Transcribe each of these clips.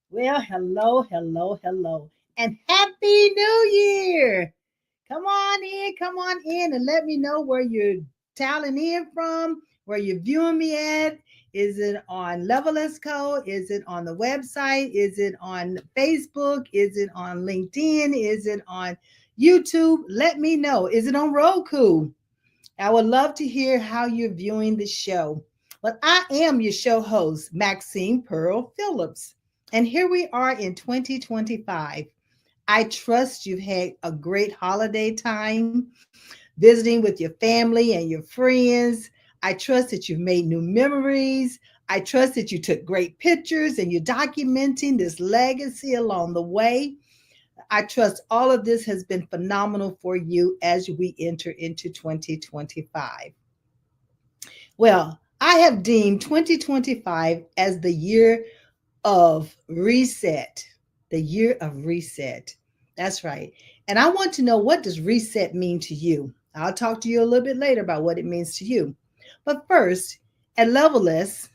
Well, hello, hello, hello, and Happy New Year! Come on in, and let me know where you're dialing in from, where you're viewing me at. Is it on Level S Co? Is it on the website? Is it on Facebook? Is it on LinkedIn? Is it on YouTube? Let me know. Is it on Roku? I would love to hear how you're viewing the show. But I am your show host, Maxine Pearl Phillips. And here we are in 2025. I trust you've had a great holiday time visiting with your family and your friends. I trust that you've made new memories. I trust that you took great pictures and you're documenting this legacy along the way. I trust all of this has been phenomenal for you as we enter into 2025. Well, I have deemed 2025 as the year of reset, the year of reset. That's right. And I want to know, what does reset mean to you? I'll talk to you a little bit later about what it means to you. But first, at Leveless,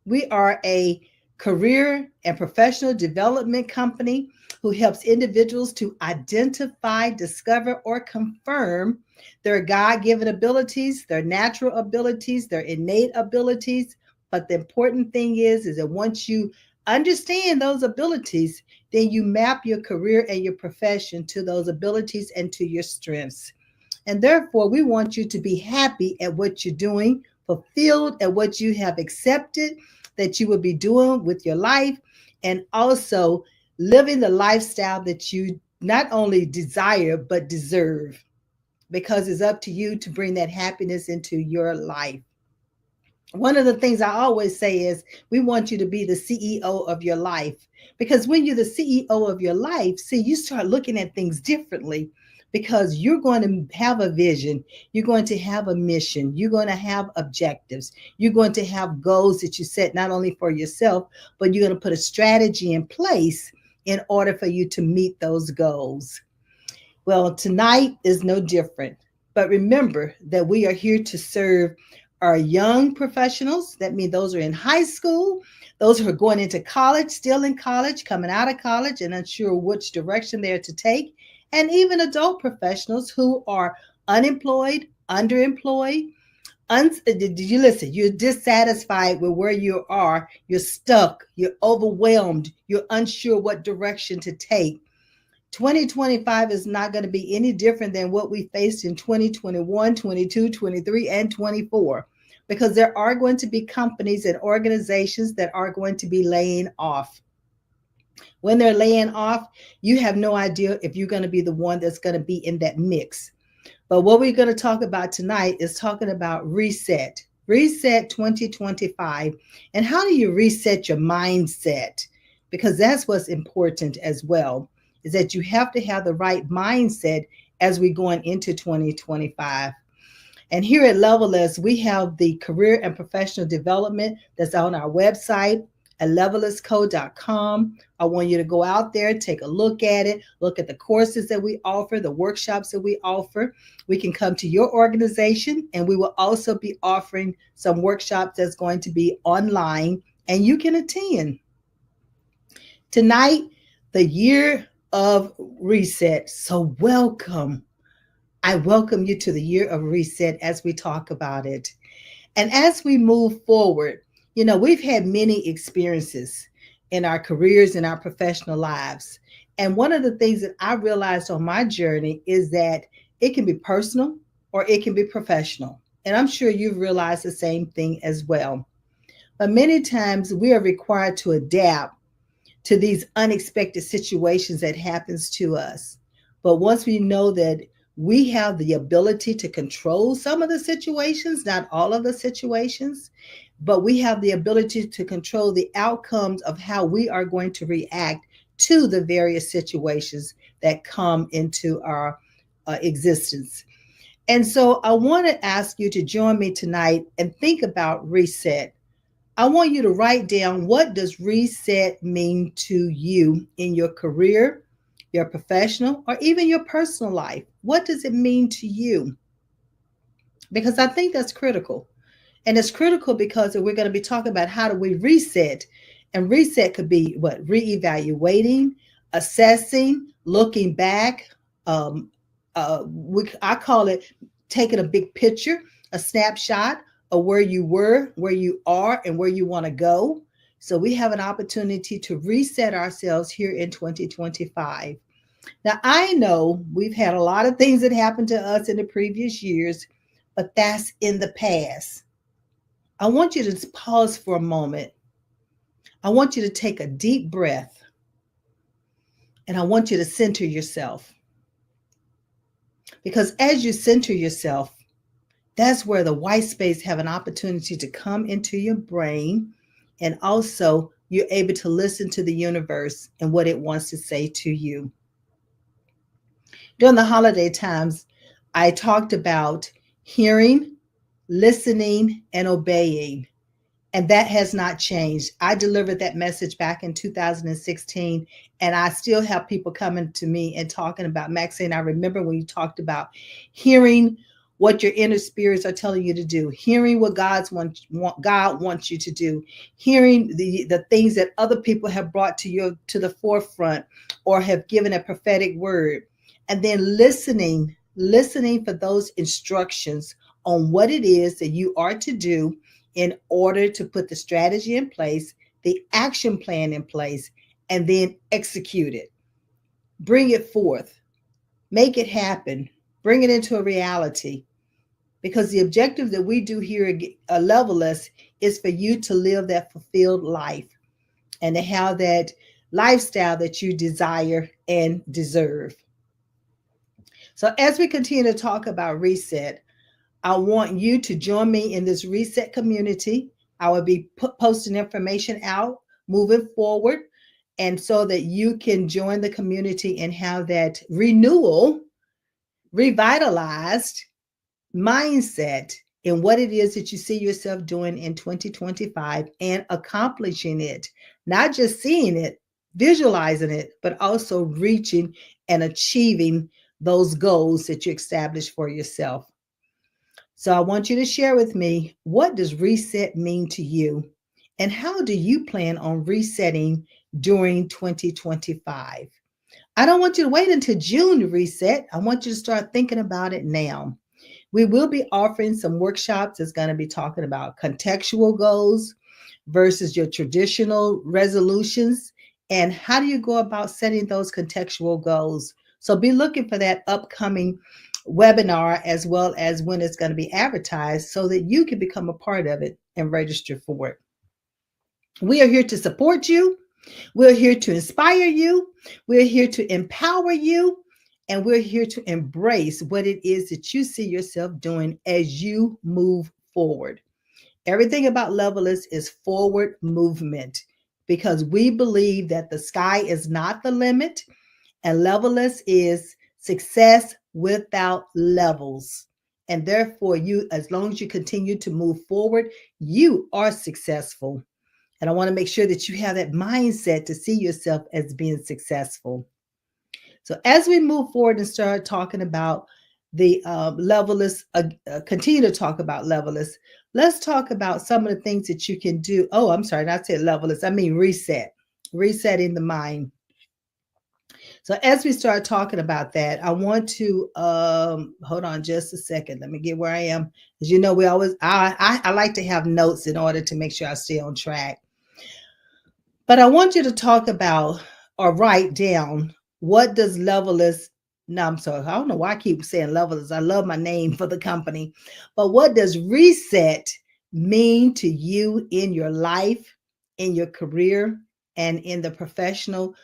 we are a career and professional development company who helps individuals to identify, discover, or confirm their God given abilities, their natural abilities, their innate abilities. But the important thing is that once you understand those abilities, then you map your career and your profession to those abilities and to your strengths. And therefore, we want you to be happy at what you're doing, fulfilled at what you have accepted that you will be doing with your life, and also living the lifestyle that you not only desire but deserve, because it's up to you to bring that happiness into your life. One of the things I always say is we want you to be the CEO of your life, because when you're the CEO of your life, see, you start looking at things differently, because you're going to have a vision, you're going to have a mission, you're going to have objectives, you're going to have goals that you set not only for yourself, but you're going to put a strategy in place in order for you to meet those goals. Well, tonight is no different. But remember that we are here to serve our young professionals. That means those are in high school, those who are going into college, still in college, coming out of college and unsure which direction they're to take, and even adult professionals who are unemployed, underemployed. Did you listen? You're dissatisfied with where you are. You're stuck. You're overwhelmed. You're unsure what direction to take. 2025 is not going to be any different than what we faced in 2021, 22, 23, and 24, because there are going to be companies and organizations that are going to be laying off. When they're laying off, you have no idea if you're going to be the one that's going to be in that mix. But what we're going to talk about tonight is talking about reset. Reset 2025. And how do you reset your mindset? Because that's what's important as well, is that you have to have the right mindset as we're going into 2025. And here at Leveless, we have the career and professional development that's on our website at levelessco.com. I want you to go out there, take a look at it, look at the courses that we offer, the workshops that we offer. We can come to your organization, and we will also be offering some workshops that's going to be online and you can attend. Tonight, the year of reset. So welcome. I welcome you to the year of reset as we talk about it. And as we move forward, we've had many experiences in our careers and our professional lives. And one of the things that I realized on my journey is that it can be personal or it can be professional. And I'm sure you've realized the same thing as well. But many times we are required to adapt to these unexpected situations that happens to us. But once we know that we have the ability to control some of the situations, not all of the situations, but we have the ability to control the outcomes of how we are going to react to the various situations that come into our existence. And so I want to ask you to join me tonight and think about reset. I want you to write down, what does reset mean to you in your career, your professional, or even your personal life? What does it mean to you? Because I think that's critical. And it's critical because we're going to be talking about how do we reset And reset could be what? Reevaluating, assessing, looking back. Um, I call it taking a big picture, a snapshot of where you were, where you are, and where you want to go. So we have an opportunity to reset ourselves here in 2025. Now, I know we've had a lot of things that happened to us in the previous years, but that's in the past. I want you to pause for a moment. I want you to take a deep breath and I want you to center yourself. Because as you center yourself, that's where the white space have an opportunity to come into your brain, and also you're able to listen to the universe and what it wants to say to you. During the holiday times, I talked about hearing, listening, and obeying. And that has not changed. I delivered that message back in 2016, and I still have people coming to me and talking about, Maxine, I remember when you talked about hearing what your inner spirits are telling you to do, hearing what God wants you to do, hearing the things that other people have brought to the forefront or have given a prophetic word, and then listening for those instructions on what it is that you are to do in order to put the strategy in place, the action plan in place, and then execute it. Bring it forth, make it happen, bring it into a reality. Because the objective that we do here at Levelist is for you to live that fulfilled life and to have that lifestyle that you desire and deserve. So, as we continue to talk about reset, I want you to join me in this reset community. I will be posting information out moving forward, and so that you can join the community and have that renewal, revitalized mindset in what it is that you see yourself doing in 2025 and accomplishing it, not just seeing it, visualizing it, but also reaching and achieving those goals that you established for yourself. So I want you to share with me, what does reset mean to you? And how do you plan on resetting during 2025? I don't want you to wait until June to reset. I want you to start thinking about it now. We will be offering some workshops that's going to be talking about contextual goals versus your traditional resolutions, and how do you go about setting those contextual goals. So be looking for that upcoming webinar, as well as when it's going to be advertised, so that you can become a part of it and register for it. We are here to support you. We're here to inspire you. We're here to empower you. And we're here to embrace what it is that you see yourself doing as you move forward. Everything about Levelist is forward movement, because we believe that the sky is not the limit, and Levelist is success without levels. And therefore, you, as long as you continue to move forward, you are successful. And I want to make sure that you have that mindset to see yourself as being successful. So as we move forward and start talking about the Levelist, continue to talk about Levelist, let's talk about some of the things that you can do. Oh, I'm sorry, not said Levelist, I mean resetting the mind. So as we start talking about that, I want to hold on just a second. Let me get where I am. As you know, we always I like to have notes in order to make sure I stay on track. But I want you to talk about or write down, what does Levelist, no, I'm sorry, I don't know why I keep saying Levelist. I love my name for the company. But what does reset mean to you in your life, in your career, and in the professional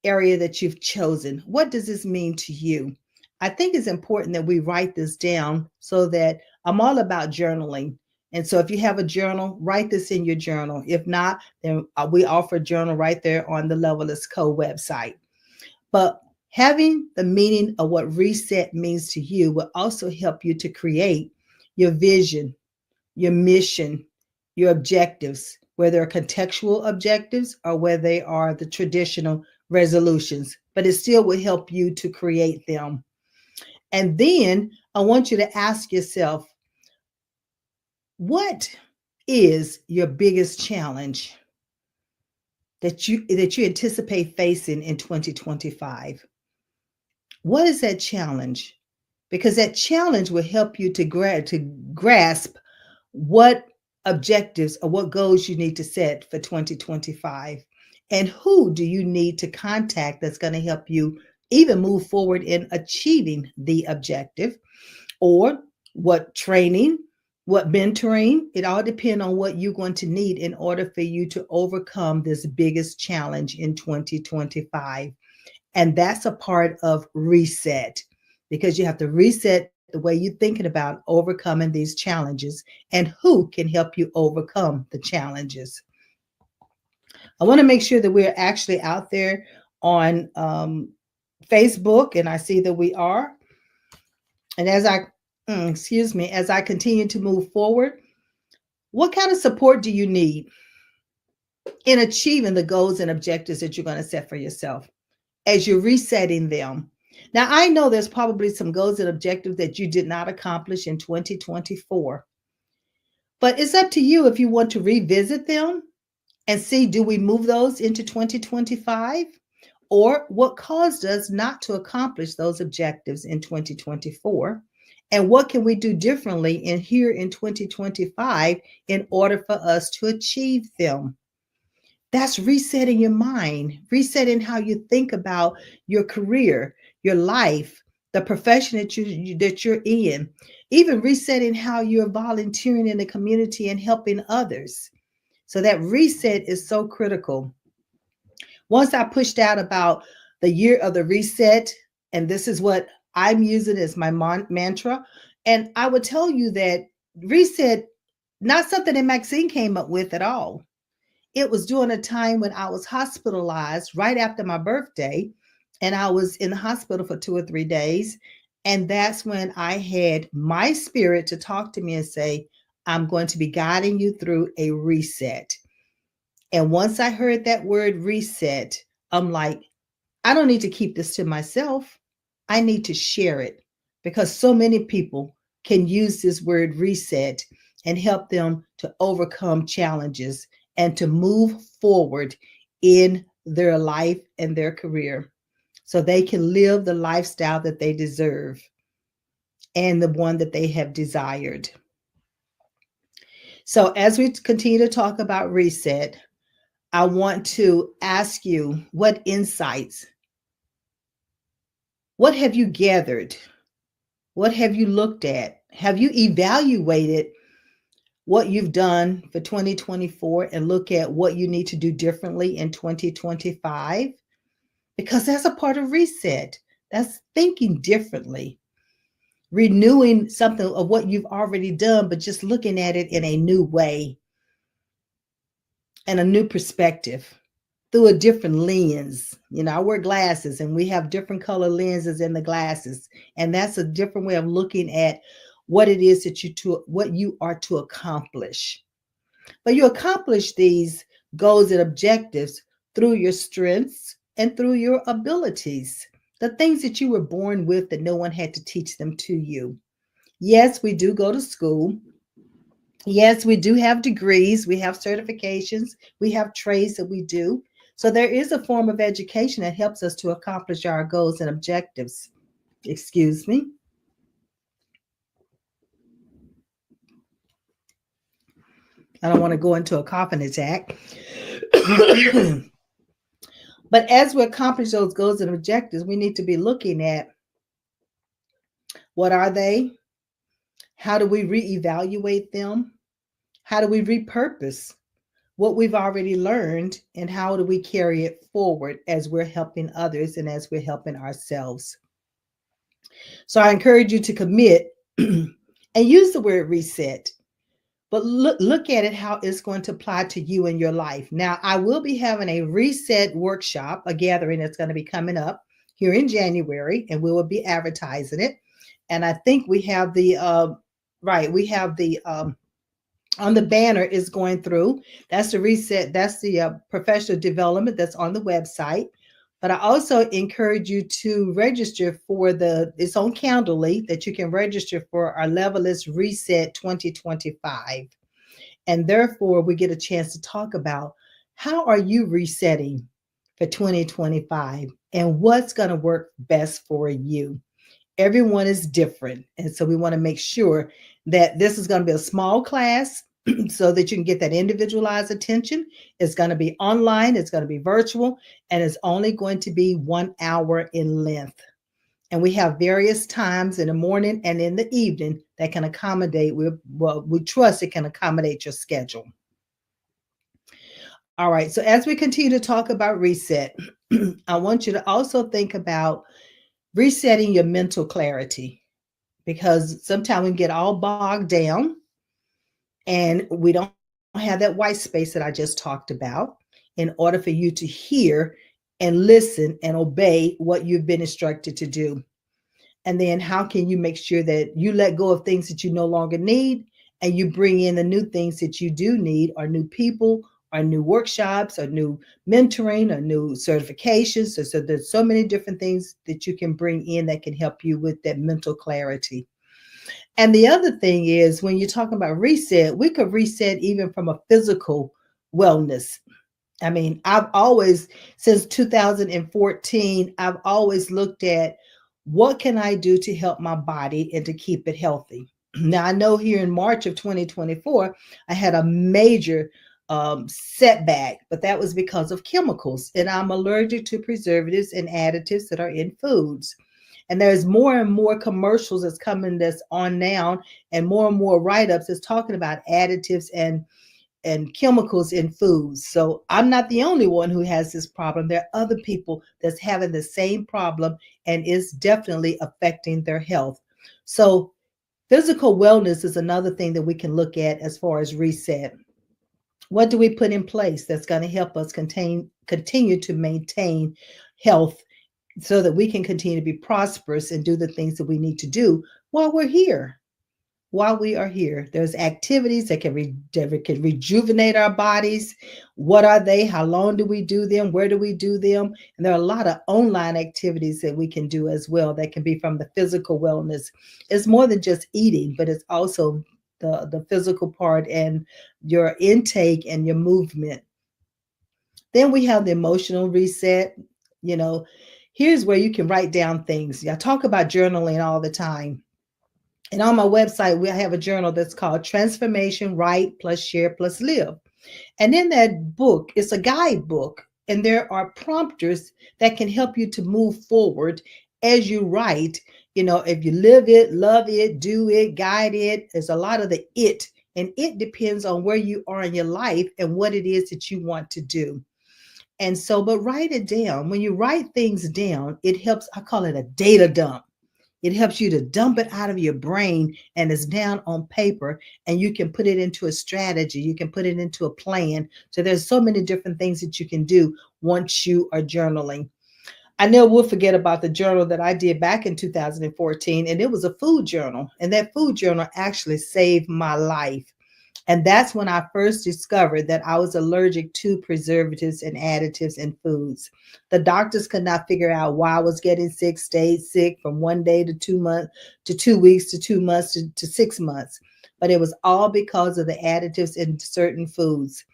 area that you've chosen? What does this mean to you? I think it's important that we write this down, so that I'm all about journaling. And so if you have a journal, write this in your journal. If not, then we offer a journal right there on the Levelist Co website. But having the meaning of what reset means to you will also help you to create your vision, your mission, your objectives, whether they're contextual objectives or whether they are the traditional resolutions, but it still will help you to create them. And then I want you to ask yourself, what is your biggest challenge? that you anticipate facing in 2025? What is that challenge? Because that challenge will help you to grasp what objectives or what goals you need to set for 2025, and who do you need to contact that's going to help you even move forward in achieving the objective, or what training, what mentoring. It all depends on what you're going to need in order for you to overcome this biggest challenge in 2025. And that's a part of reset, because you have to reset the way you're thinking about overcoming these challenges and who can help you overcome the challenges. I want to make sure that we're actually out there on Facebook, and I see that we are. And as I continue to move forward, what kind of support do you need in achieving the goals and objectives that you're going to set for yourself as you're resetting them? Now, I know there's probably some goals and objectives that you did not accomplish in 2024, but it's up to you if you want to revisit them and see, do we move those into 2025? Or what caused us not to accomplish those objectives in 2024? And what can we do differently in here in 2025 in order for us to achieve them? That's resetting your mind, resetting how you think about your career, your life, the profession that you're in, even resetting how you're volunteering in the community and helping others. So that reset is so critical. Once I pushed out about the year of the reset, and this is what I'm using as my mantra, and I would tell you that reset, not something that Maxine came up with at all. It was during a time when I was hospitalized right after my birthday, and I was in the hospital for 2 or 3 days. And that's when I had my spirit to talk to me and say, I'm going to be guiding you through a reset. And once I heard that word reset, I'm like, I don't need to keep this to myself. I need to share it, because so many people can use this word reset and help them to overcome challenges and to move forward in their life and their career so they can live the lifestyle that they deserve and the one that they have desired. So, as we continue to talk about reset, I want to ask you, what insights, what have you gathered? What have you looked at? Have you evaluated what you've done for 2024 and look at what you need to do differently in 2025? Because that's a part of reset. That's thinking differently, renewing something of what you've already done, but just looking at it in a new way and a new perspective through a different lens. You know, I wear glasses and we have different color lenses in the glasses. And that's a different way of looking at what it is that what you are to accomplish. But you accomplish these goals and objectives through your strengths and through your abilities, the things that you were born with that no one had to teach them to you. Yes, we do go to school. Yes, we do have degrees, we have certifications, we have trades that we do. So there is a form of education that helps us to accomplish our goals and objectives. Excuse me. I don't want to go into a coughing attack. But as we accomplish those goals and objectives, we need to be looking at, what are they? How do we reevaluate them? How do we repurpose what we've already learned, and how do we carry it forward as we're helping others and as we're helping ourselves? So I encourage you to commit and use the word reset, but look at it how it's going to apply to you in your life. Now, I will be having a reset workshop, a gathering that's going to be coming up here in January, and we will be advertising it. And I think we have the on the banner is going through. That's the reset. That's the professional development that's on the website. But I also encourage you to register for it's on Calendly that you can register for our Levelist Reset 2025. And therefore, we get a chance to talk about How are you resetting for 2025? And what's going to work best for you? Everyone is different. And so we want to make sure that this is going to be a small class so that you can get that individualized attention. It's going to be online, it's going to be virtual, and it's only going to be 1 hour in length. And we have various times in the morning and in the evening that can accommodate. We trust it can accommodate your schedule. All right. So as we continue to talk about reset, I want you to also think about resetting your mental clarity, because sometimes we get all bogged down and we don't have that white space that I just talked about in order for you to hear and listen and obey what you've been instructed to do. And then how can you make sure that you let go of things that you no longer need and you bring in the new things that you do need, or new people, or new workshops, or new mentoring, or new certifications. So there's so many different things that you can bring in that can help you with that mental clarity. And the other thing is, when you're talking about reset, we could reset even from a physical wellness. I mean, I've always, since 2014, I've always looked at what can I do to help my body and to keep it healthy. Now, I know here in March of 2024, I had a major setback, but that was because of chemicals. And I'm allergic to preservatives and additives that are in foods. And there's more and more commercials that's coming that's on now, and more write-ups that's talking about additives and chemicals in foods. So I'm not the only one who has this problem. There are other people that's having the same problem, and it's definitely affecting their health. So physical wellness is another thing that we can look at as far as reset. What do we put in place that's going to help us continue to maintain health so that we can continue to be prosperous and do the things that we need to do while we're here? While we are here, there's activities that can rejuvenate our bodies. What are they? How long do we do them? Where do we do them? And there are a lot of online activities that we can do as well that can be from the physical wellness. It's more than just eating, but it's also the physical part and your intake and your movement. Then we have the emotional reset. You know, here's where you can write down things. I talk about journaling all the time. And on my website, we have a journal that's called Transformation, Write Plus Share Plus Live. And in that book, it's a guidebook, and there are prompters that can help you to move forward as you write. You know, if you live it, love it, do it, guide it, there's a lot of the it. And it depends on where you are in your life and what it is that you want to do. And so, but write it down. When you write things down, it helps. I call it a data dump. It helps you to dump it out of your brain, and it's down on paper, and you can put it into a strategy. You can put it into a plan. So there's so many different things that you can do once you are journaling. I never will forget about the journal that I did back in 2014, and it was a food journal. And that food journal actually saved my life. And that's when I first discovered that I was allergic to preservatives and additives in foods. The doctors could not figure out why I was getting sick, stayed sick from 1 day to 2 months, to 2 weeks, to 2 months, to 6 months. But it was all because of the additives in certain foods.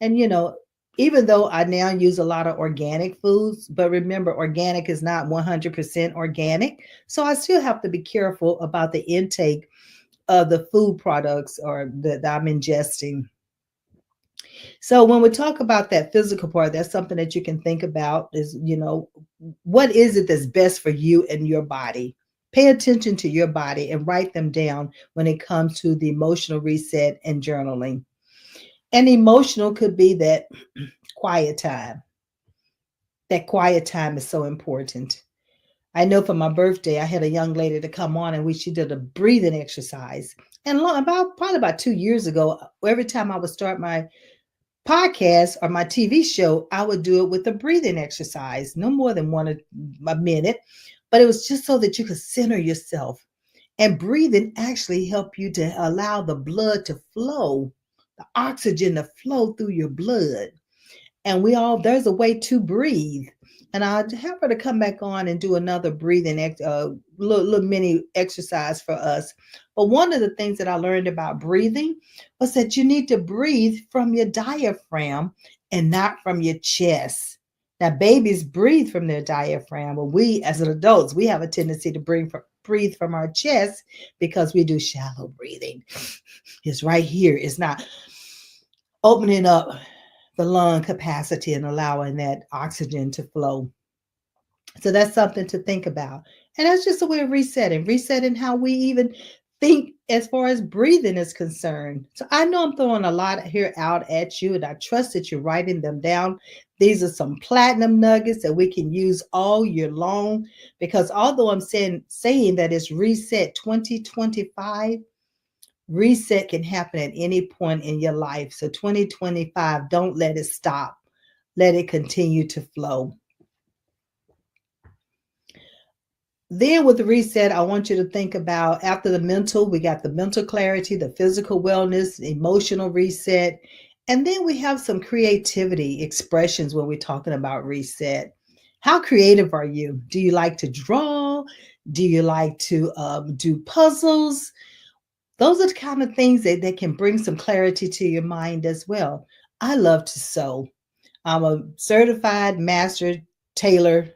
And, you know, even though I now use a lot of organic foods, but remember, organic is not 100% organic. So I still have to be careful about the intake of the food products or that I'm ingesting. So when we talk about that physical part, that's something that you can think about is, you know, what is it that's best for you and your body? Pay attention to your body and write them down when it comes to the emotional reset and journaling. And emotional could be that quiet time. That quiet time is so important. I know for my birthday, I had a young lady to come on, and she did a breathing exercise. And probably about 2 years ago, every time I would start my podcast or my TV show, I would do it with a breathing exercise, no more than a minute. But it was just so that you could center yourself. And breathing actually help you to allow the blood to flow, the oxygen to flow through your blood. And there's a way to breathe. And I'll have her to come back on and do another breathing little mini exercise for us. But one of the things that I learned about breathing was that you need to breathe from your diaphragm and not from your chest. Now, babies breathe from their diaphragm, but we as adults, we have a tendency to breathe from our chest because we do shallow breathing. It's right here. It's not opening up the lung capacity and allowing that oxygen to flow. So that's something to think about. And that's just a way of resetting how we even think as far as breathing is concerned. So I know I'm throwing a lot here out at you, and I trust that you're writing them down. These are some platinum nuggets that we can use all year long, because although I'm saying that it's reset 2025, reset can happen at any point in your life. So 2025, don't let it stop. Let it continue to flow. Then with the reset, I want you to think about, after the mental, we got the mental clarity, the physical wellness, emotional reset, and then we have some creativity expressions when we're talking about reset. How creative are you? Do you like to draw? Do you like to do puzzles? Those are the kind of things that can bring some clarity to your mind as well. I love to sew. I'm a certified master tailor,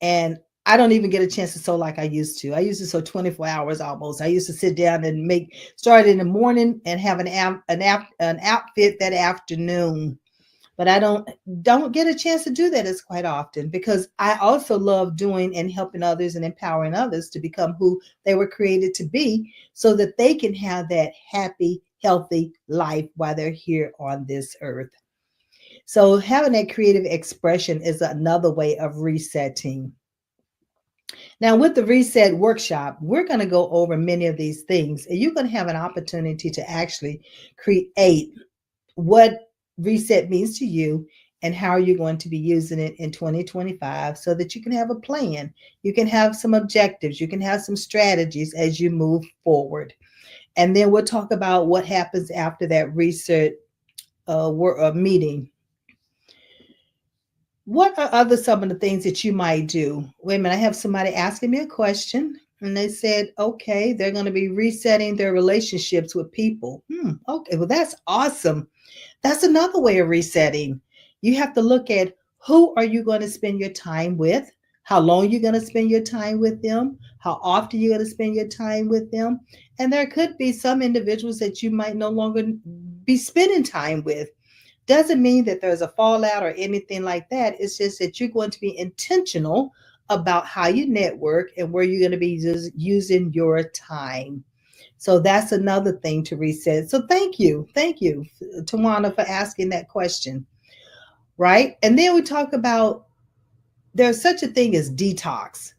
and I don't even get a chance to sew like I used to. I used to sew 24 hours almost. I used to sit down and start in the morning and have an outfit that afternoon. But I don't get a chance to do that as quite often, because I also love doing and helping others and empowering others to become who they were created to be, so that they can have that happy, healthy life while they're here on this earth. So having that creative expression is another way of resetting. Now, with the reset workshop, we're going to go over many of these things, and you're going to have an opportunity to actually create what reset means to you and how you're going to be using it in 2025, so that you can have a plan. You can have some objectives. You can have some strategies as you move forward. And then we'll talk about what happens after that reset meeting. What are some of the things that you might do? Wait a minute, I have somebody asking me a question, and they said, okay, they're going to be resetting their relationships with people. Okay, well, that's awesome. That's another way of resetting. You have to look at, who are you going to spend your time with? How long you're going to spend your time with them? How often you're going to spend your time with them? And there could be some individuals that you might no longer be spending time with. Doesn't mean that there's a fallout or anything like that. It's just that you're going to be intentional about how you network and where you're going to be using your time. So that's another thing to reset. So thank you, Tawana, for asking that question. Right. And then we talk about, there's such a thing as detox.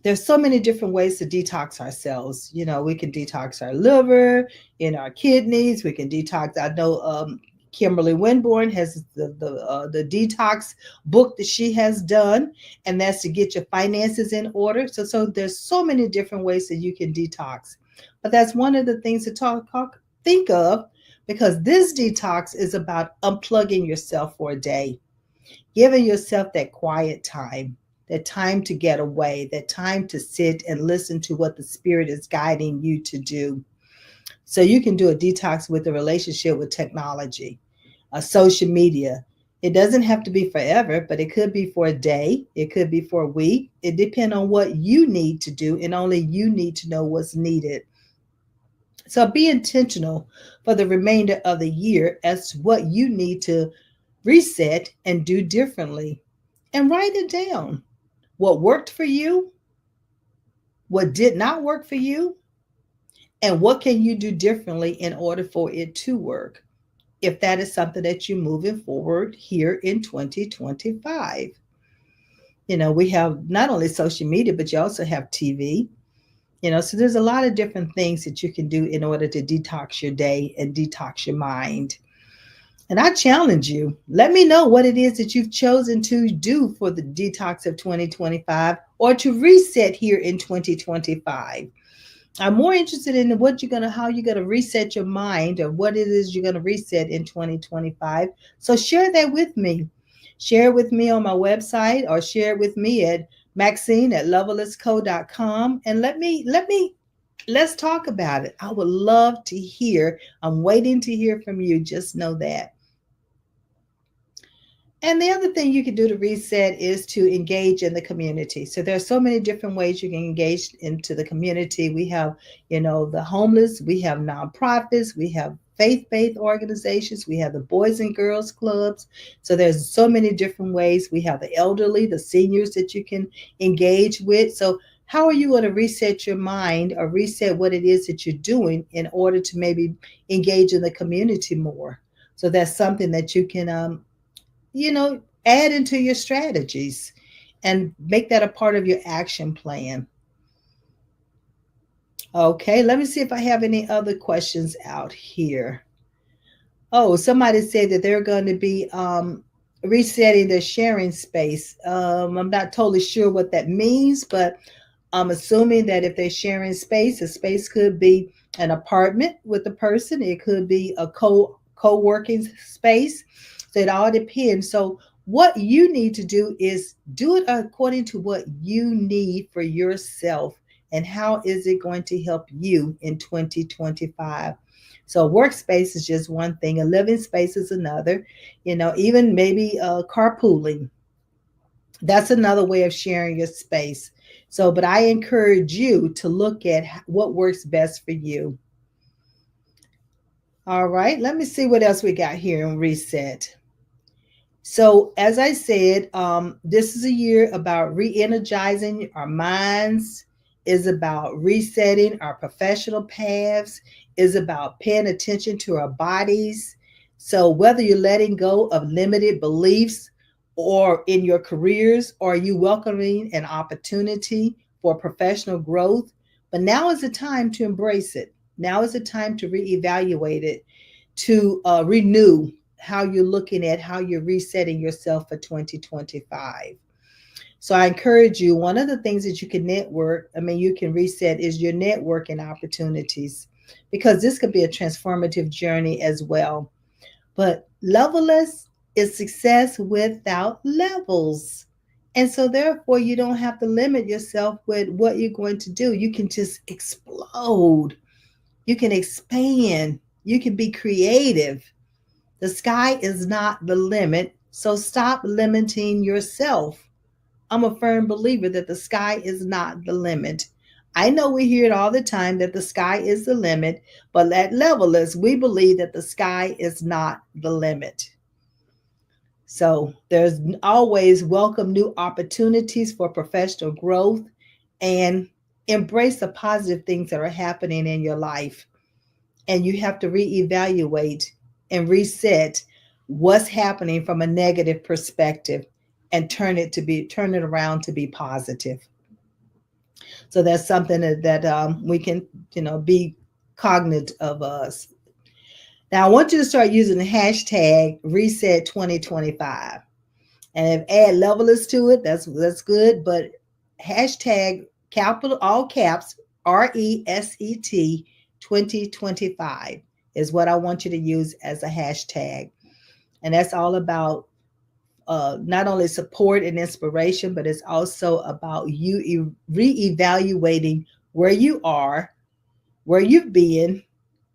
There's so many different ways to detox ourselves. We can detox our liver, in our kidneys. We can detox. I know Kimberly Winborn has the detox book that she has done, and that's to get your finances in order. So there's so many different ways that you can detox. But that's one of the things to think of, because this detox is about unplugging yourself for a day, giving yourself that quiet time, that time to get away, that time to sit and listen to what the Spirit is guiding you to do. So you can do a detox with a relationship with technology, social media. It doesn't have to be forever, but it could be for a day. It could be for a week. It depends on what you need to do, and only you need to know what's needed. So be intentional for the remainder of the year as to what you need to reset and do differently. And write it down. What worked for you, what did not work for you, and what can you do differently in order for it to work, if that is something that you're moving forward here in 2025. We have not only social media, but you also have TV. So there's a lot of different things that you can do in order to detox your day and detox your mind. And I challenge you, let me know what it is that you've chosen to do for the detox of 2025, or to reset here in 2025. I'm more interested in how you're gonna reset your mind, or what it is you're gonna reset in 2025. So share that with me. Share it with me on my website, or share it with me at Maxine@lovelessco.com, and let's talk about it. I would love to hear. I'm waiting to hear from you. Just know that. And the other thing you can do to reset is to engage in the community. So there's so many different ways you can engage into the community. We have, the homeless, we have nonprofits, we have faith-based organizations, we have the Boys and Girls Clubs. So there's so many different ways. We have the elderly, the seniors that you can engage with. So how are you going to reset your mind or reset what it is that you're doing in order to maybe engage in the community more? So that's something that you can add into your strategies and make that a part of your action plan. Okay, let me see if I have any other questions out here. Oh, somebody said that they're going to be resetting their sharing space. I'm not totally sure what that means, but I'm assuming that if they're sharing space, a space could be an apartment with a person, it could be a co-working space. So it all depends. So what you need to do is do it according to what you need for yourself and how is it going to help you in 2025. So workspace is just one thing, a living space is another, even maybe carpooling. That's another way of sharing your space. So, but I encourage you to look at what works best for you. All right, let me see what else we got here in reset. So, as I said, this is a year about re energizing our minds, is about resetting our professional paths, is about paying attention to our bodies. So, whether you're letting go of limited beliefs or in your careers, or you welcoming an opportunity for professional growth, but now is the time to embrace it. Now is the time to reevaluate it, to renew how you're looking at how you're resetting yourself for 2025. So I encourage you, one of the things that you can you can reset is your networking opportunities because this could be a transformative journey as well. But levelless is success without levels. And so therefore you don't have to limit yourself with what you're going to do. You can just explode. You can expand. You can be creative. The sky is not the limit, so stop limiting yourself. I'm a firm believer that the sky is not the limit. I know we hear it all the time that the sky is the limit, but at Levelers, we believe that the sky is not the limit. So there's always welcome new opportunities for professional growth and embrace the positive things that are happening in your life. And you have to reevaluate and reset what's happening from a negative perspective and turn it around to be positive. So that's something that we can be cognizant of us. Now I want you to start using the hashtag reset 2025 and add levelers to it. That's good, but hashtag capital all caps RESET 2025 is what I want you to use as a hashtag. And that's all about not only support and inspiration, but it's also about you reevaluating where you are, where you've been,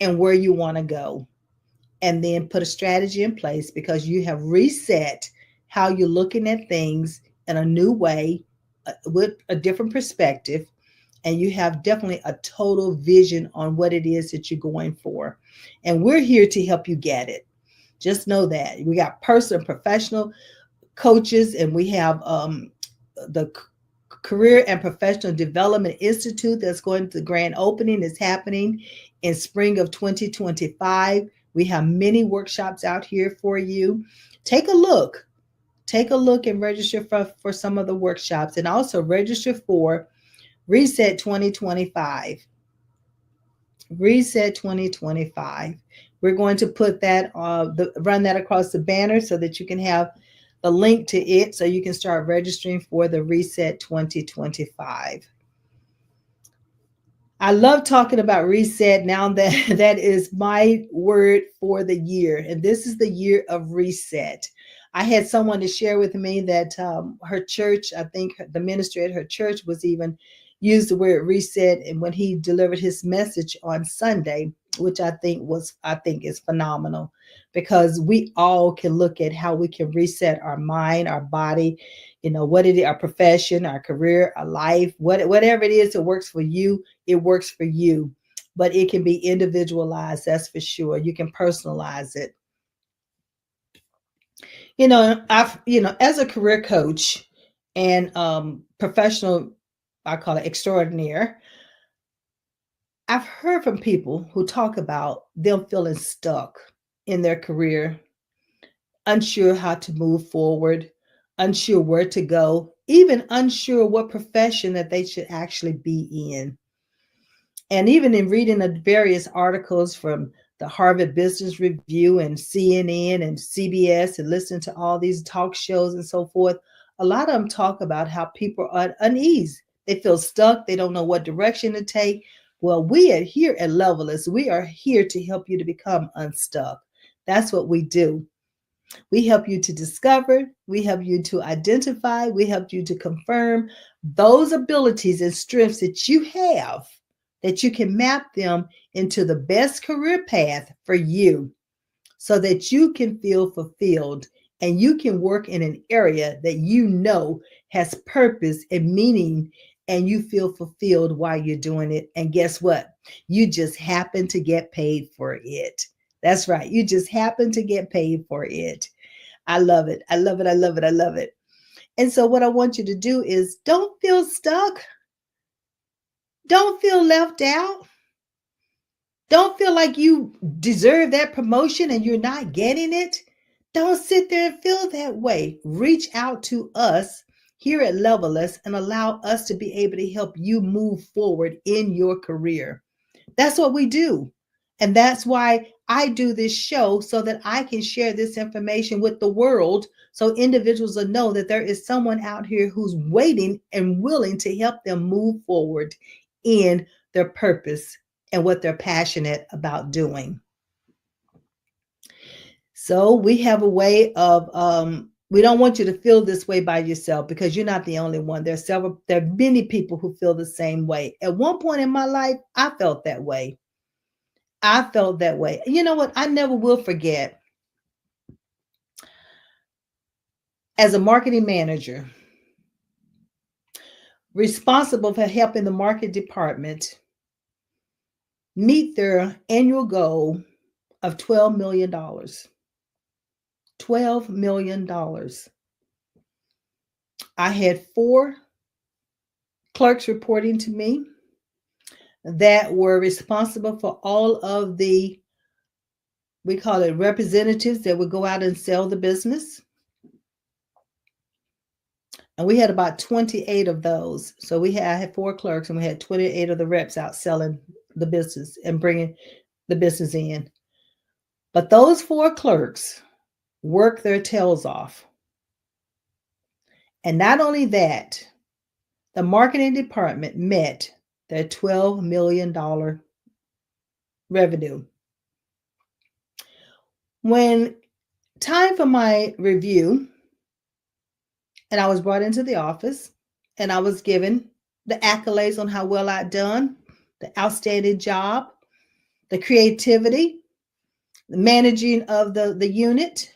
and where you want to go. And then put a strategy in place because you have reset how you're looking at things in a new way with a different perspective. And you have definitely a total vision on what it is that you're going for. And we're here to help you get it. Just know that we got personal and professional coaches, and we have the Career and Professional Development Institute that's going to the grand opening is happening in spring of 2025. We have many workshops out here for you. Take a look. Take a look and register for some of the workshops, and also register for Reset 2025. Reset 2025. We're going to put that run that across the banner so that you can have the link to it so you can start registering for the Reset 2025. I love talking about reset now that that is my word for the year. And this is the year of reset. I had someone to share with me that her church, I think the minister at her church was even used the word reset. And when he delivered his message on Sunday, which I think is phenomenal, because we all can look at how we can reset our mind, our body, what it is, our profession, our career, our life, whatever it is that works for you, it works for you. But it can be individualized, that's for sure. You can personalize it. I've as a career coach and professional, I call it extraordinaire, I've heard from people who talk about them feeling stuck in their career, unsure how to move forward, unsure where to go, even unsure what profession that they should actually be in. And even in reading the various articles from the Harvard Business Review and CNN and CBS, and listening to all these talk shows and so forth, a lot of them talk about how people are uneasy. They feel stuck. They don't know what direction to take. Well, we are here at Levelist. We are here to help you to become unstuck. That's what we do. We help you to discover, we help you to identify, we help you to confirm those abilities and strengths that you have, that you can map them into the best career path for you, so that you can feel fulfilled and you can work in an area that has purpose and meaning, and you feel fulfilled while you're doing it. And guess what? You just happen to get paid for it. That's right. You just happen to get paid for it. I love it. I love it. I love it. I love it. And so, what I want you to do is don't feel stuck. Don't feel left out. Don't feel like you deserve that promotion and you're not getting it. Don't sit there and feel that way. Reach out to us here at Levelist and allow us to be able to help you move forward in your career. That's what we do. And that's why I do this show, so that I can share this information with the world, so individuals will know that there is someone out here who's waiting and willing to help them move forward in their purpose and what they're passionate about doing. So we have a way of we don't want you to feel this way by yourself, because you're not the only one. There are many people who feel the same way. At one point in my life, I felt that way. I felt that way. You know what? I never will forget, as a marketing manager, responsible for helping the market department meet their annual goal of $12 million. $12 million. I had 4 clerks reporting to me that were responsible for all of the, we call it representatives, that would go out and sell the business. And we had about 28 of those. So I had 4 clerks, and we had 28 of the reps out selling the business and bringing the business in. But those 4 clerks worked their tails off. And not only that, the marketing department met their $12 million revenue. When time for my review, and I was brought into the office, and I was given the accolades on how well I'd done, the outstanding job, the creativity, the managing of the unit,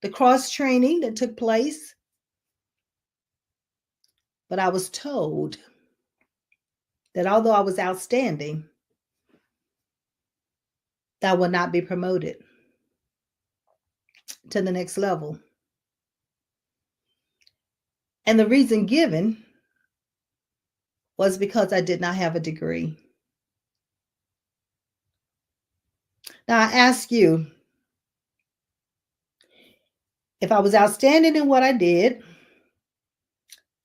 the cross training that took place. But I was told that although I was outstanding, that I would not be promoted to the next level. And the reason given was because I did not have a degree. Now, I ask you, if I was outstanding in what I did,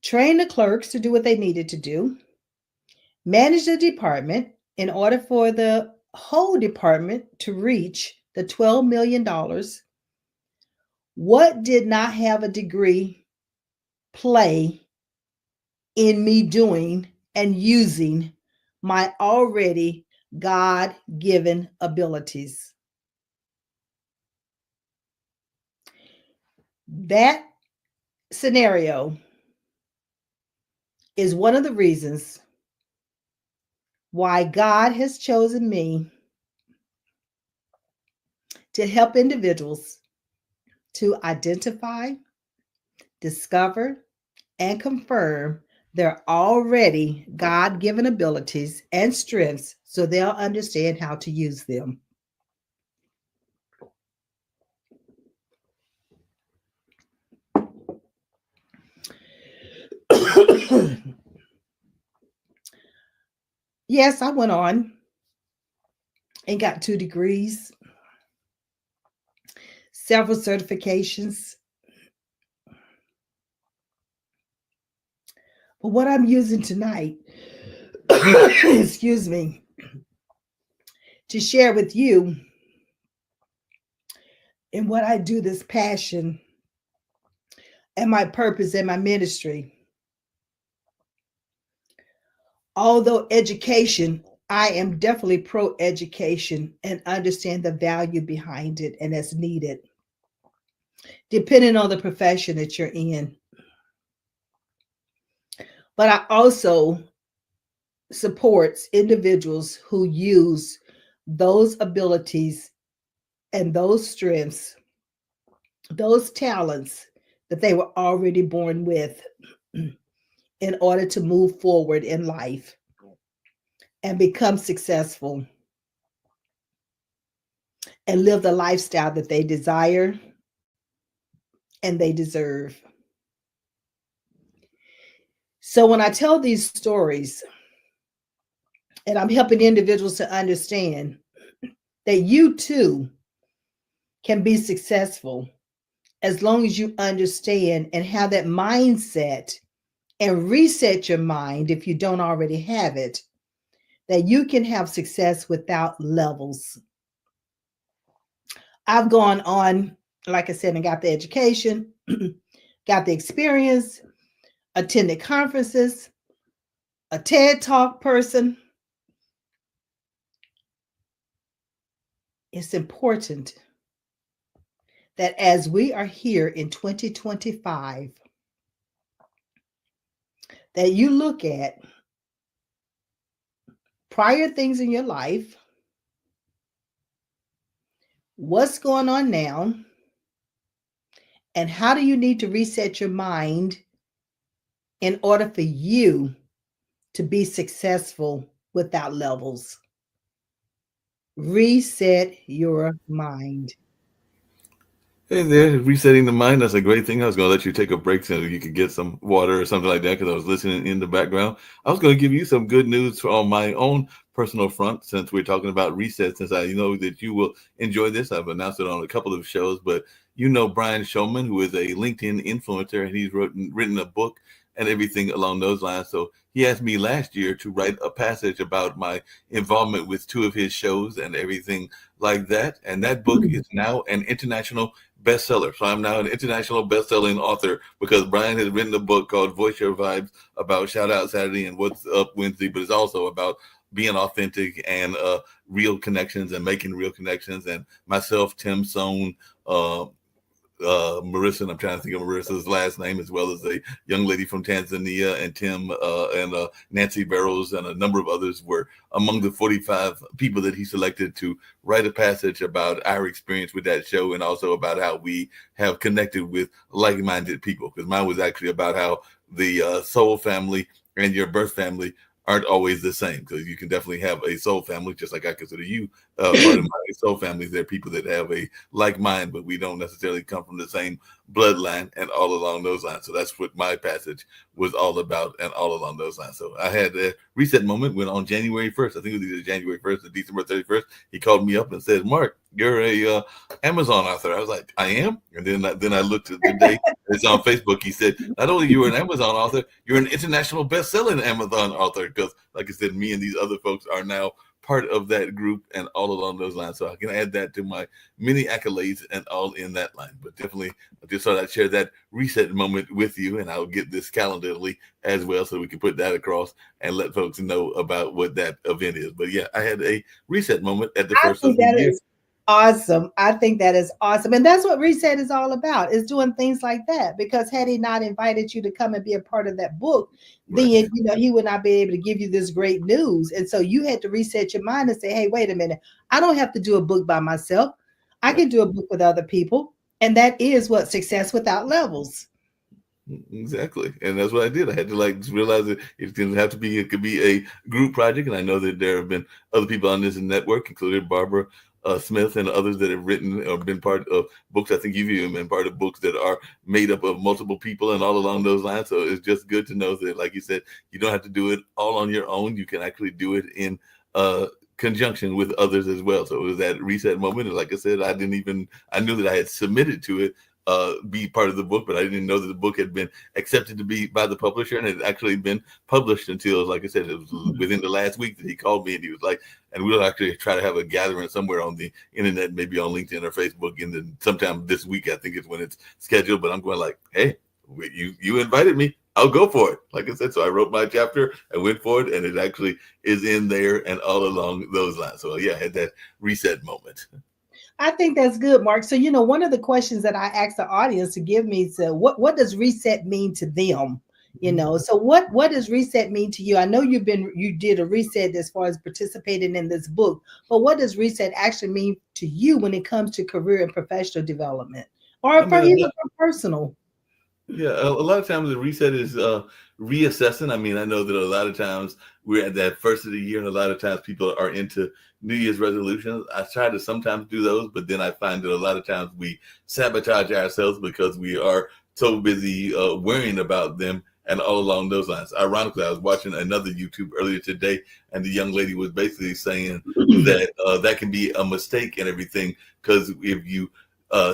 train the clerks to do what they needed to do, manage the department in order for the whole department to reach the $12 million, what did not have a degree play in me doing and using my already God-given abilities? That scenario is one of the reasons why God has chosen me to help individuals to identify, discover, and confirm their already God given abilities and strengths so they'll understand how to use them. Yes, I went on and got 2 degrees, several certifications. But what I'm using tonight, excuse me, to share with you in what I do, this passion and my purpose and my ministry. Although education, I am definitely pro education and understand the value behind it and that's needed, depending on the profession that you're in. But I also supports individuals who use those abilities and those strengths, those talents that they were already born with in order to move forward in life and become successful and live the lifestyle that they desire and they deserve. So when I tell these stories and I'm helping individuals to understand that you too can be successful as long as you understand and have that mindset and reset your mind if you don't already have it, that you can have success without levels. I've gone on, like I said, and got the education, got the experience, attended conferences, a TED Talk person. It's important that as we are here in 2025, that you look at prior things in your life, what's going on now, and how do you need to reset your mind in order for you to be successful without levels. Reset your mind. Hey there, resetting the mind. That's a great thing. I was going to let you take a break so you could get some water or something like that because I was listening in the background. I was going to give you some good news on my own personal front since we're talking about reset, since I know that you will enjoy this. I've announced it on a couple of shows, but you know Brian Showman, who is a LinkedIn influencer, and he's written a book and everything along those lines. So he asked me last year to write a passage about my involvement with 2 of his shows and everything like that. And that book is now an international bestseller. So I'm now an international best-selling author because Brian has written a book called Voice Your Vibes about Shout Out Saturday and What's Up Wednesday, but it's also about being authentic and real connections and making real connections. And myself, Tim Sohn, Marissa, and I'm trying to think of Marissa's last name, as well as a young lady from Tanzania, and Tim and Nancy Barrows, and a number of others were among the 45 people that he selected to write a passage about our experience with that show and also about how we have connected with like-minded people. Because mine was actually about how the soul family and your birth family aren't always the same, because you can definitely have a soul family, just like I consider you part of my soul families. There are people that have a like mind, but we don't necessarily come from the same bloodline and all along those lines. So that's what my passage was all about and all along those lines. So I had a reset moment when on January 1st, I think it was either January 1st or December 31st, he called me up and said, Mark, you're a Amazon author. I was like, I am? And then I looked at the date. It's on Facebook. He said, not only you were an Amazon author, you're an international best-selling Amazon author. Because, like I said, me and these other folks are now part of that group and all along those lines. So I can add that to my many accolades and all in that line. But definitely, I just thought I'd share that reset moment with you, and I'll get this calendarly as well so we can put that across and let folks know about what that event is. But yeah, I had a reset moment at the I first of think the that year. is awesome. I think that is awesome. And that's what Reset is all about, is doing things like that. Because had he not invited you to come and be a part of that book, then Right. he would not be able to give you this great news. And so you had to reset your mind and say, hey, wait a minute, I don't have to do a book by myself. I can do a book with other people. And that is what success without levels. Exactly, and that's what I did. I had to like realize that it didn't have to be. It could be a group project, and I know that there have been other people on this network, including Barbara Smith and others that have written or been part of books. I think you've even been part of books that are made up of multiple people and all along those lines. So it's just good to know that, like you said, you don't have to do it all on your own. You can actually do it in conjunction with others as well. So it was that reset moment. And like I said, I knew that I had submitted to it, be part of the book, but I didn't know that the book had been accepted to be by the publisher and had actually been published until, like I said, it was within the last week that he called me and he was like, and we'll actually try to have a gathering somewhere on the internet, maybe on LinkedIn or Facebook, and then sometime this week, I think is when it's scheduled. But I'm going like, hey, you invited me. I'll go for it. Like I said, so I wrote my chapter, I went for it, and it actually is in there and all along those lines. So yeah, I had that reset moment. I think that's good, Mark. So, one of the questions that I asked the audience to give me is what does reset mean to them? So what does reset mean to you? I know you did a reset as far as participating in this book, but what does reset actually mean to you when it comes to career and professional development, or even for personal? Yeah, a lot of times the reset is reassessing. I mean, I know that a lot of times we're at that first of the year, and a lot of times people are into New Year's resolutions. I try to sometimes do those, but then I find that a lot of times we sabotage ourselves because we are so busy worrying about them and all along those lines. Ironically, I was watching another YouTube earlier today, and the young lady was basically saying that that can be a mistake and everything, because if you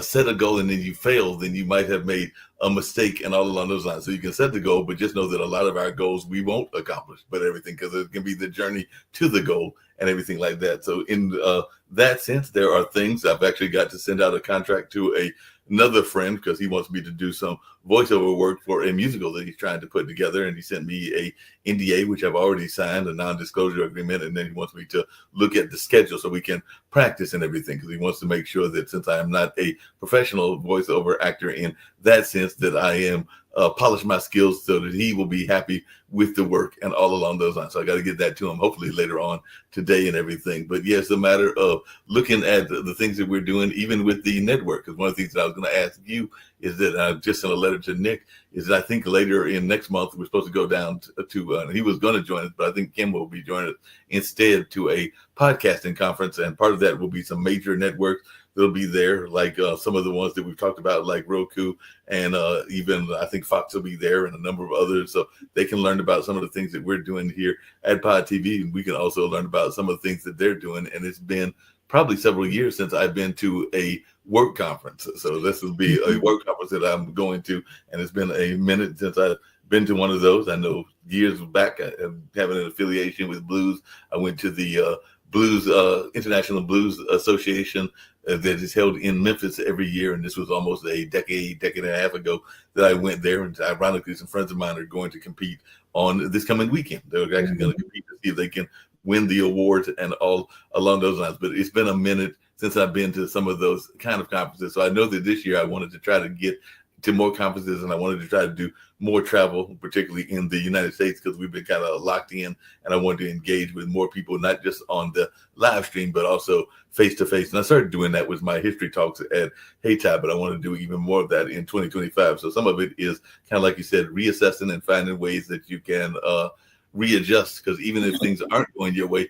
set a goal and then you fail, then you might have made a mistake and all along those lines. So you can set the goal, but just know that a lot of our goals we won't accomplish, but everything, because it can be the journey to the goal and everything like that. So in that sense, there are things I've actually got to send out a contract to another friend because he wants me to do some voiceover work for a musical that he's trying to put together, and he sent me a NDA, which I've already signed, a non-disclosure agreement, and then he wants me to look at the schedule so we can practice and everything, because he wants to make sure that since I am not a professional voiceover actor in that sense, that I am polish my skills so that he will be happy with the work and all along those lines. So I got to get that to him hopefully later on today and everything. But yes, a matter of looking at the things that we're doing, even with the network. Because one of the things that I was going to ask you is that I just sent a letter to Nick, is that I think later in next month, we're supposed to go down to he was going to join us, but I think Kim will be joining us instead to a podcasting conference. And part of that will be some major networks that'll be there, like some of the ones that we've talked about, like Roku, and even I think Fox will be there, and a number of others. So they can learn about some of the things that we're doing here at Pod TV, and we can also learn about some of the things that they're doing. And it's been probably several years since I've been to a work conference. So this will be a work conference that I'm going to, and it's been a minute since I've been to one of those. I know years back, having an affiliation with Blues, I went to the Blues International Blues Association that is held in Memphis every year, and this was almost a decade and a half ago that I went there. And ironically, some friends of mine are going to compete on this coming weekend. They're actually going to compete to see if they can win the awards and all along those lines. But it's been a minute since I've been to some of those kind of conferences. So I know that this year I wanted to try to get to more conferences, and I wanted to try to do more travel, particularly in the United States, because we've been kind of locked in, and I wanted to engage with more people, not just on the live stream, but also face to face. And I started doing that with my history talks at Haytide, but I want to do even more of that in 2025. So some of it is kind of like you said, reassessing and finding ways that you can readjust, because even if things aren't going your way,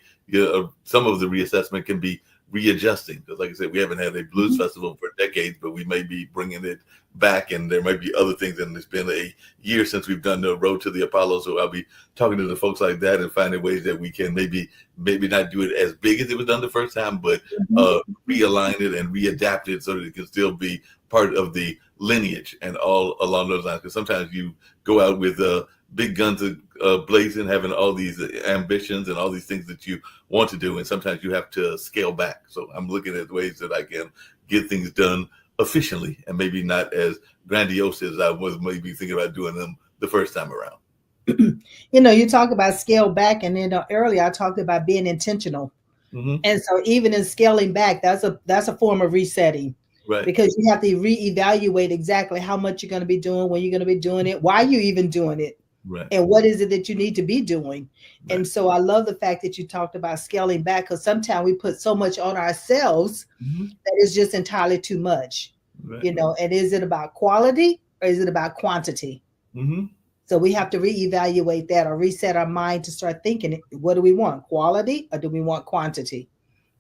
some of the reassessment can be readjusting, because like I said, we haven't had a blues festival for decades, but we may be bringing it back, and there might be other things. And it's been a year since we've done the Road to the Apollo, so I'll be talking to the folks like that and finding ways that we can maybe not do it as big as it was done the first time, but realign it and readapt it so that it can still be part of the lineage and all along those lines. Because sometimes you go out with big guns blazing, having all these ambitions and all these things that you want to do, and sometimes you have to scale back. So I'm looking at ways that I can get things done efficiently and maybe not as grandiose as I was maybe thinking about doing them the first time around. You talk about scale back, and then earlier I talked about being intentional. And so even in scaling back, that's a form of resetting. Right. Because you have to reevaluate exactly how much you're going to be doing, when you're going to be doing it, why you even doing it. Right. and what is it that you need to be doing. Right. And so I love the fact that you talked about scaling back, because sometimes we put so much on ourselves Hmm. that is just entirely too much, Right. you know. And is it about quality or is it about quantity? Hmm. So we have to reevaluate that, or reset our mind to start thinking, what do we want, quality or do we want quantity?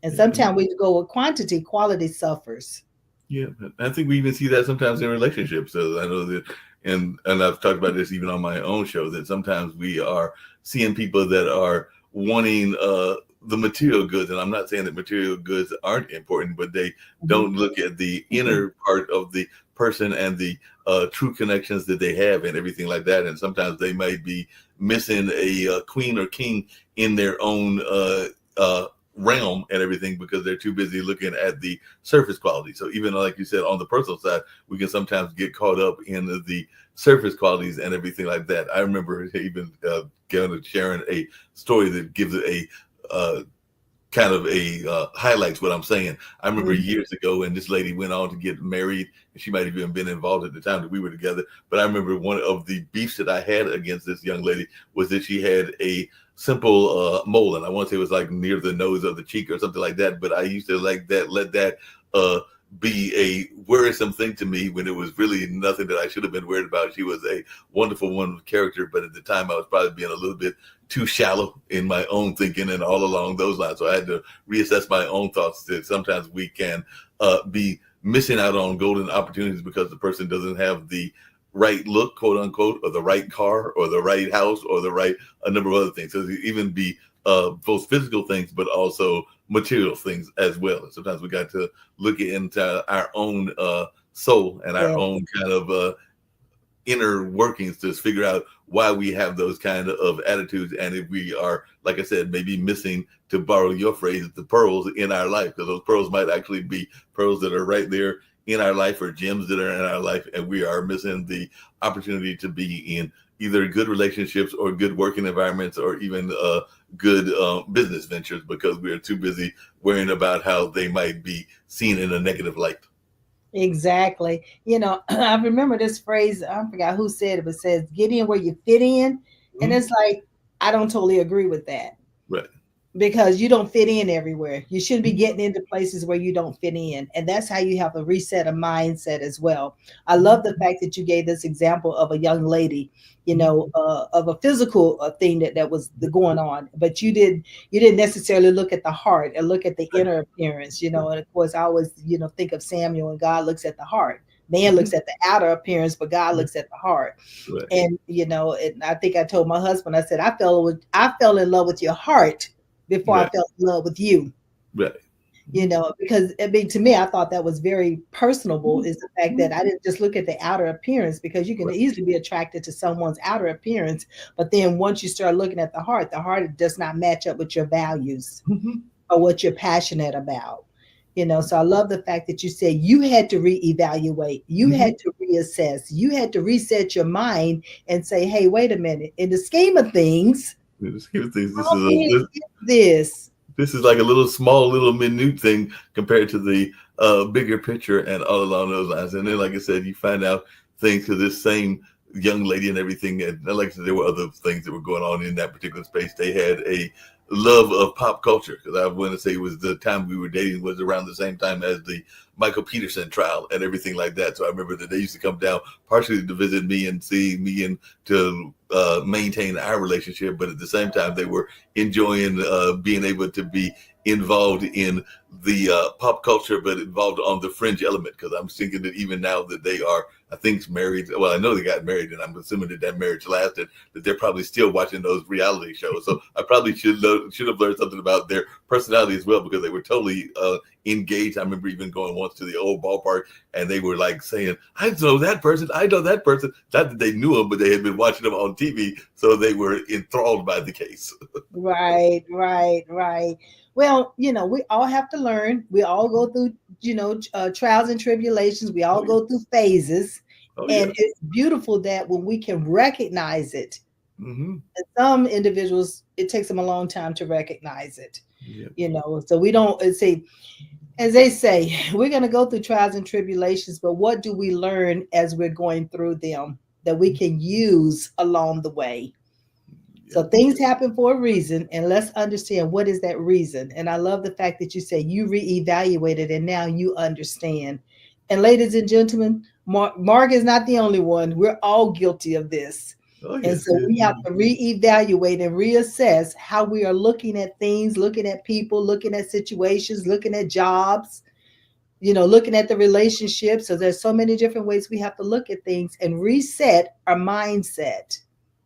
And Yeah. sometimes we go with quantity, quality suffers. Yeah, I think we even see that sometimes in relationships. So I know that, and I've talked about this even on my own show, that sometimes we are seeing people that are wanting the material goods, and I'm not saying that material goods aren't important, but they Mhm. don't look at the inner part of the person and the true connections that they have and everything like that. And sometimes they might be missing a queen or king in their own uh, realm and everything because they're too busy looking at the surface quality. So even like you said, on the personal side, we can sometimes get caught up in the surface qualities and everything like that. I remember even sharing a story that gives a kind of a highlights what I'm saying. I remember Mhm. years ago, and this lady went on to get married, and she might have even been involved at the time that we were together. But I remember one of the beefs that I had against this young lady was that she had a simple mole, and I want to say it was like near the nose of the cheek or something like that. But I used to like that, let that uh, be a worrisome thing to me when it was really nothing that I should have been worried about. She was a wonderful woman of character, but at the time I was probably being a little bit too shallow in my own thinking and all along those lines. So I had to reassess my own thoughts that sometimes we can be missing out on golden opportunities because the person doesn't have the right look, quote unquote, or the right car or the right house or the right a number of other things. So even be both physical things, but also material things as well. And sometimes we got to look into our own soul and our Yeah. own kind of inner workings to figure out why we have those kind of attitudes, and if we are, like I said, maybe missing, to borrow your phrase, the pearls in our life, because those pearls might actually be pearls that are right there in our life or gems that are in our life, and we are missing the opportunity to be in either good relationships or good working environments or even good business ventures because we are too busy worrying about how they might be seen in a negative light. Exactly. You know, I remember this phrase, I forgot who said it, but it says, get in where you fit in. And Mhm. it's like, I don't totally agree with that, Right. because you don't fit in everywhere. You shouldn't be Mhm. getting into places where you don't fit in. And that's how you have a reset of mindset as well. I love Mhm. the fact that you gave this example of a young lady, you Mhm. know, of a physical thing that was going on, but you didn't necessarily look at the heart and look at the Right. inner appearance, you Right. know. And of course, I always, you know, think of Samuel, and God looks at the heart. Man Mhm. looks at the outer appearance, but God Right. looks at the heart. Right. And you know, and I think I told my husband, I said, I fell in love with your heart before I Right. fell in love with you. Right. You Mhm. know, because I mean, to me, I thought that was very personable, Mhm. is the fact that Mhm. I didn't just look at the outer appearance, because you can Right. easily be attracted to someone's outer appearance. But then once you start looking at the heart does not match up with your values Mhm. or what you're passionate about. You know, so I love the fact that you said you had to reevaluate, you Mhm. had to reassess, you had to reset your mind and say, hey, wait a minute, in the scheme of things, In the scheme of things, how big is this? this is like a little small, little minute thing compared to the bigger picture and all along those lines. And then, like I said, you find out things to this same young lady and everything. And like I said, there were other things that were going on in that particular space. They had a love of pop culture because I want to say it was the time we were dating was around the same time as the Michael Peterson trial and everything like that. So I remember that they used to come down partially to visit me and see me and to maintain our relationship, but at the same time they were enjoying being able to be involved in the pop culture, but involved on the fringe element. Because I'm thinking that even now that they are, I think, married. Well, I know they got married, and I'm assuming that that marriage lasted. That they're probably still watching those reality shows. So I probably should have learned something about their personality as well, because they were totally engaged. I remember even going once to the old ballpark, and they were like saying, "I know that person. I know that person." Not that they knew him, but they had been watching him on TV, so they were enthralled by the case. Right, right, right. Well, you know, we all have to learn. We all go through, you know, trials and tribulations. We all Oh yeah. go through phases. Oh yeah. And it's beautiful that when we can recognize it, Mm-hmm. and some individuals, it takes them a long time to recognize it, Yeah. you know. So we don't say, as they say, we're going to go through trials and tribulations, but what do we learn as we're going through them? that we can use along the way. So Yeah. things happen for a reason, and let's understand what is that reason. And I love the fact that you say you reevaluated and now you understand. And ladies and gentlemen, Mark is not the only one. We're all guilty of this. Oh And yes, so yes. we have to reevaluate and reassess how we are looking at things, looking at people, looking at situations, looking at jobs, looking at the relationships. So there's so many different ways we have to look at things and reset our mindset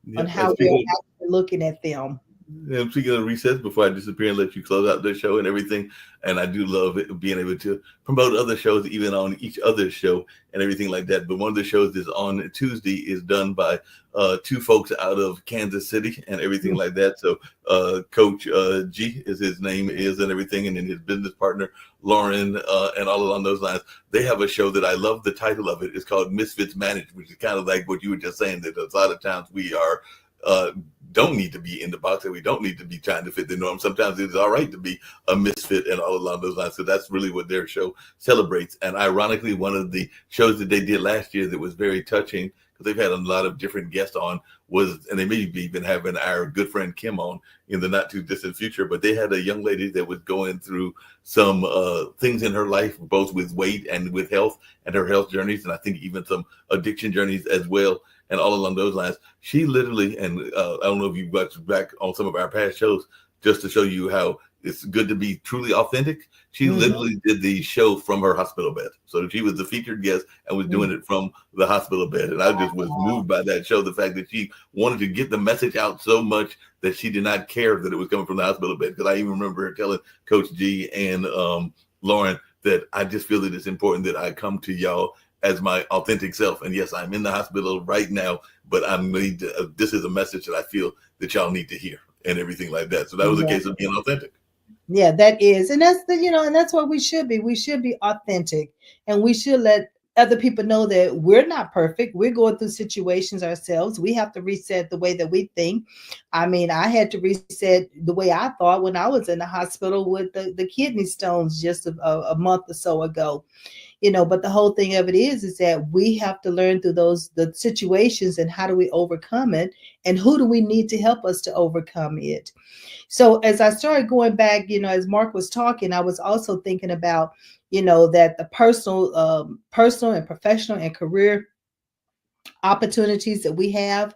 on Yeah. And how we're speaking actually looking at them. Yeah, speaking of recess, before I disappear and let you close out the show and everything, and I do love it, being able to promote other shows, even on each other's show and everything like that. But one of the shows that's on Tuesday is done by two folks out of Kansas City and everything like that. So Coach G is his name is and everything, and then his business partner Lauren and all along those lines. They have a show that I love. The title of it is called Misfits Managed, which is kind of like what you were just saying, that a lot of times we are. Uh, don't need to be in the box and we don't need to be trying to fit the norm. Sometimes it's all right to be a misfit and all along those lines. So that's really what their show celebrates. And ironically, one of the shows that they did last year that was very touching, because they've had a lot of different guests on, was, and they may be even having our good friend Kim on in the not too distant future, but they had a young lady that was going through some things in her life, both with weight and with health and her health journeys. And I think even some addiction journeys as well. And all along those lines, she literally, and I don't know if you've watched back on some of our past shows, just to show you how it's good to be truly authentic. She Mhm. literally did the show from her hospital bed. So she was the featured guest and was doing Mhm. it from the hospital bed. And I just was moved by that show, the fact that she wanted to get the message out so much that she did not care that it was coming from the hospital bed. Because I even remember her telling Coach G and Lauren that I just feel that it's important that I come to y'all as my authentic self. And yes, I'm in the hospital right now, but this is a message that I feel that y'all need to hear and everything like that. So that was a Yeah. case of being authentic. Yeah, that is. And that's and that's what we should be. We should be authentic and we should let other people know that we're not perfect. We're going through situations ourselves. We have to reset the way that we think. I mean, I had to reset the way I thought when I was in the hospital with the kidney stones just a month or so ago. But the whole thing of it is that we have to learn through the situations and how do we overcome it and who do we need to help us to overcome it. So as I started going back, as Mark was talking, I was also thinking about, that the personal and professional and career opportunities that we have.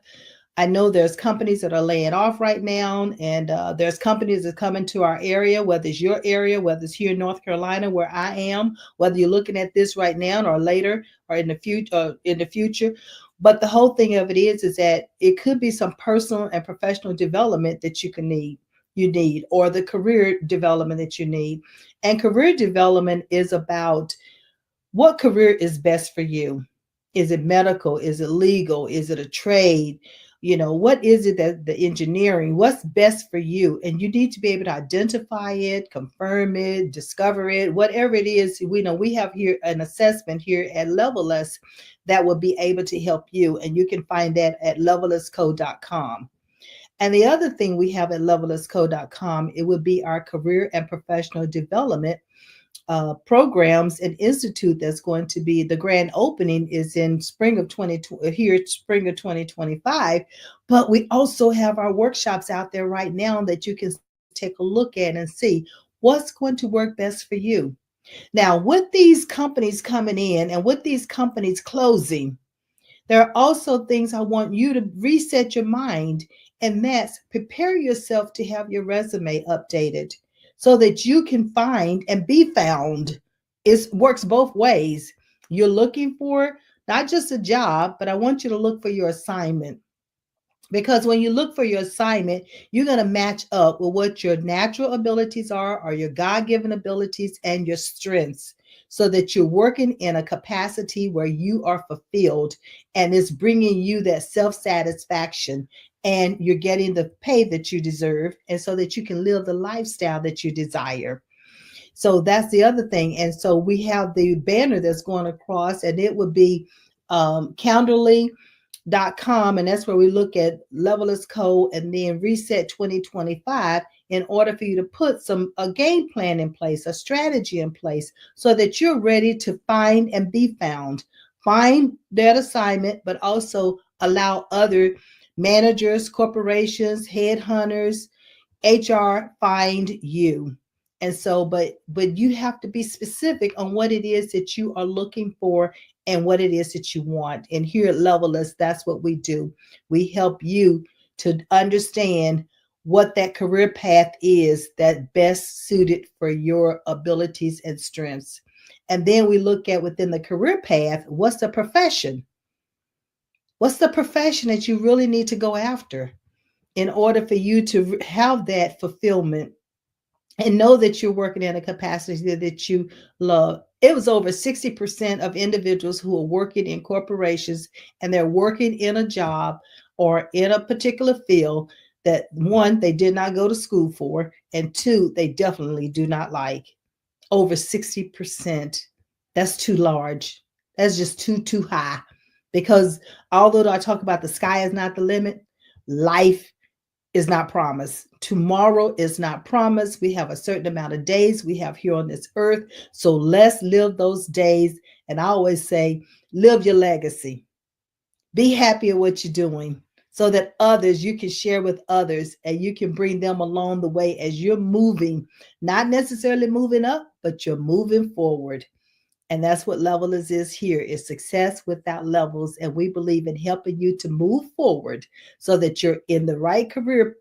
I know there's companies that are laying off right now, and there's companies that come into our area, whether it's your area, whether it's here in North Carolina where I am, whether you're looking at this right now or later or in the future. But the whole thing of it is that it could be some personal and professional development that you need, or the career development that you need. And career development is about what career is best for you. Is it medical? Is it legal? Is it a trade? What is it that the engineering, what's best for you? And you need to be able to identify it, confirm it, discover it, whatever it is. We know we have here an assessment here at Level Us that will be able to help you. And you can find that at levelusco.com. And the other thing we have at levelusco.com, it would be our career and professional development programs and institute that's going to be the grand opening is in spring of 2020 here spring of 2025, but we also have our workshops out there right now that you can take a look at and see what's going to work best for you. Now with these companies coming in and with these companies closing, there are also things I want you to reset your mind, and that's prepare yourself to have your resume updated so that you can find and be found. It works both ways. You're looking for not just a job, but I want you to look for your assignment. Because when you look for your assignment, you're going to match up with what your natural abilities are, or your God given abilities and your strengths, so that you're working in a capacity where you are fulfilled and it's bringing you that self satisfaction and you're getting the pay that you deserve, and so that you can live the lifestyle that you desire. So that's the other thing. And so we have the banner that's going across, and it would be Counterly.com, and that's where we look at Levelers Code and then Reset 2025 in order for you to put a game plan in place, a strategy in place, so that you're ready to find and be found. Find that assignment, but also allow other managers, corporations, headhunters, HR find you. And so, but you have to be specific on what it is that you are looking for and what it is that you want. And here at Levelist, that's what we do. We help you to understand what that career path is that best suited for your abilities and strengths. And then we look at within the career path, what's the profession? What's the profession that you really need to go after in order for you to have that fulfillment and know that you're working in a capacity that you love? It was over 60% of individuals who are working in corporations and they're working in a job or in a particular field that, one, they did not go to school for, and two, they definitely do not like. Over 60%. That's too large. That's just too high. Because although I talk about the sky is not the limit, life is not promised. Tomorrow is not promised. We have a certain amount of days we have here on this earth. So let's live those days. And I always say, live your legacy. Be happy at what you're doing so that others, you can share with others and you can bring them along the way as you're moving, not necessarily moving up, but you're moving forward. And that's what Levelers is here, is success without levels. And we believe in helping you to move forward so that you're in the right career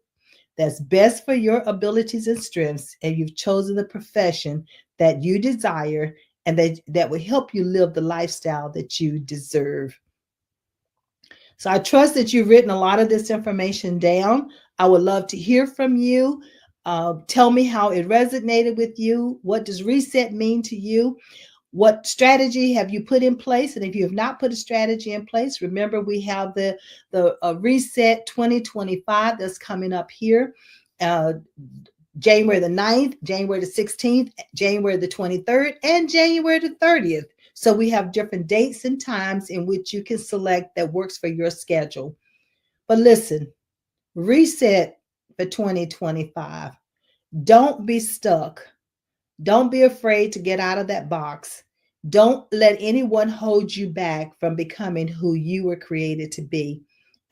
that's best for your abilities and strengths. And you've chosen the profession that you desire and that will help you live the lifestyle that you deserve. So I trust that you've written a lot of this information down. I would love to hear from you. Tell me how it resonated with you. What does reset mean to you? What strategy have you put in place? And if you have not put a strategy in place, remember we have the Reset 2025 that's coming up here. January the 9th, January the 16th, January the 23rd, and January the 30th. So we have different dates and times in which you can select that works for your schedule. But listen, reset for 2025. Don't be stuck. Don't be afraid to get out of that box. Don't let anyone hold you back from becoming who you were created to be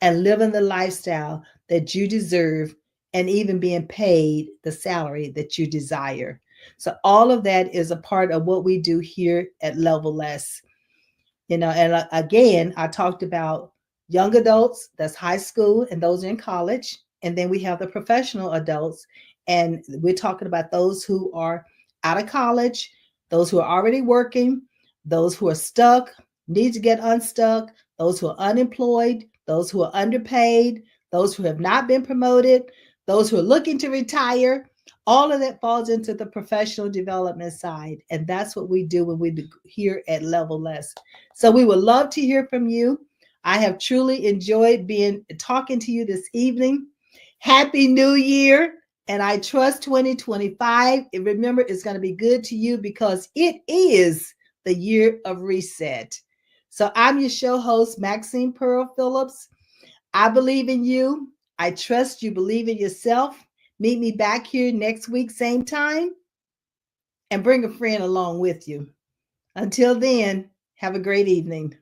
and living the lifestyle that you deserve and even being paid the salary that you desire. So all of that is a part of what we do here at Level Less. And again, I talked about young adults, that's high school, and those in college. And then we have the professional adults, and we're talking about those who are out of college, those who are already working, those who are stuck, need to get unstuck, those who are unemployed, those who are underpaid, those who have not been promoted, those who are looking to retire. All of that falls into the professional development side. And that's what we do when we do here at Level Less. So we would love to hear from you. I have truly enjoyed talking to you this evening. Happy New Year. And I trust 2025. And remember, it's going to be good to you because it is the year of reset. So I'm your show host, Maxine Pearl Phillips. I believe in you. I trust you believe in yourself. Meet me back here next week, same time, and bring a friend along with you. Until then, have a great evening.